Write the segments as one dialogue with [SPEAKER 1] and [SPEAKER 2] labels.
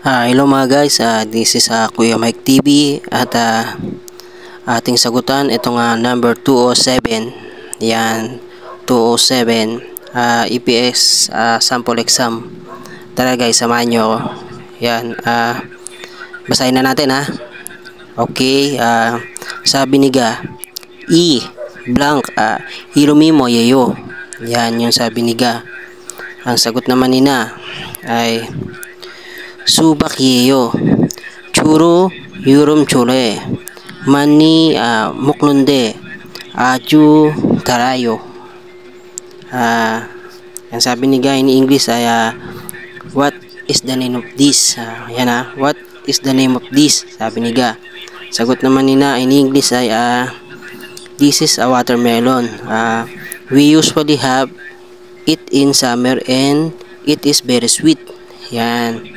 [SPEAKER 1] Hello mga guys, this is Kuya Mike TV at ating sagutan itong number 207. Yan, 207 EPS sample exam. Tara guys, samahan nyo ako. Yan, basahin na natin ha. Okay, sabi ni Ga, E blank, Hirumi Moyeyo. Yan yung sabi ni Ga. Ang sagot naman ni Na ay Subakyeyo, Churo Yurum Chure, Mani Muklunde, Aju Tarayo. Ang sabi ni Guy in English ay what is the name of this? Yan what is the name of this? Sabi ni Ga. Sagot naman ni Na in English ay this is a watermelon. We usually have it in summer and it is very sweet. Yan.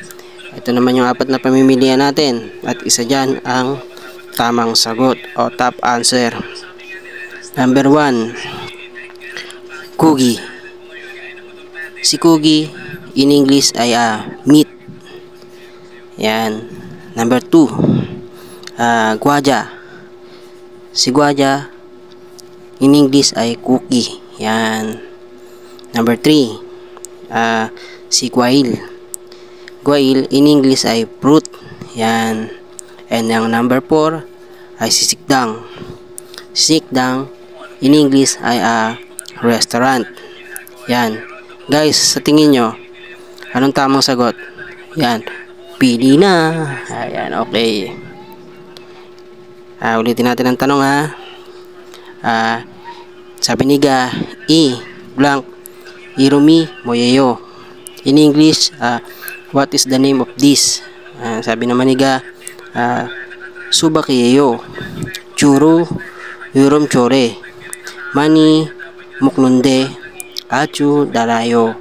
[SPEAKER 1] Ito naman yung apat na pamimilian natin at isa dyan ang tamang sagot o top answer. Number 1, Kugi. Si Kugi in English ay meat. Yan. Number 2, Guaja. Si Guaja in English ay cookie. Yan. Number 3, si Quail. Guail in English ay fruit. Yan. And ang number 4 ay si Sikdang. Sikdang in English ay restaurant. Yan. Guys, sa tingin nyo, anong tamang sagot? Yan. Pili na. Ayan, okay. Ulitin natin ang tanong sabi ni Ga, E blank, Hirumi Moyeyo. In English, what is the name of this? Sabi naman ni Ga, Subakyeyo, Churo Yurum Chure, Mani Muklunde, Achu Darayo.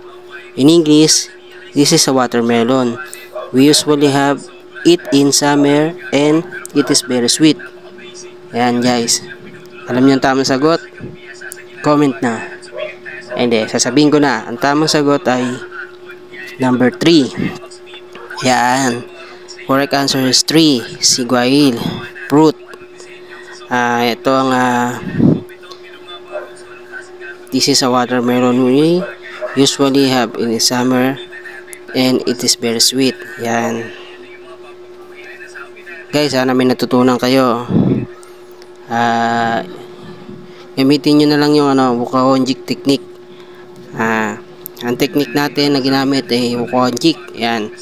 [SPEAKER 1] In English, this is a watermelon. We usually have it in summer and it is very sweet. Ayan guys. Alam niyo ang tamang sagot? Comment na. Hindi, sasabihin ko na. Ang tamang sagot ay number 3. Yan. Correct answer is 3. Si Guail. Fruit. Ito ang this is a watermelon we usually have in the summer and it is very sweet. Yan. Guys, sana may natutunan kayo. Gamitin nyo na lang yung Wukahonjik technique. Ang technique natin na ginamit ay Wukahonjik. Yan.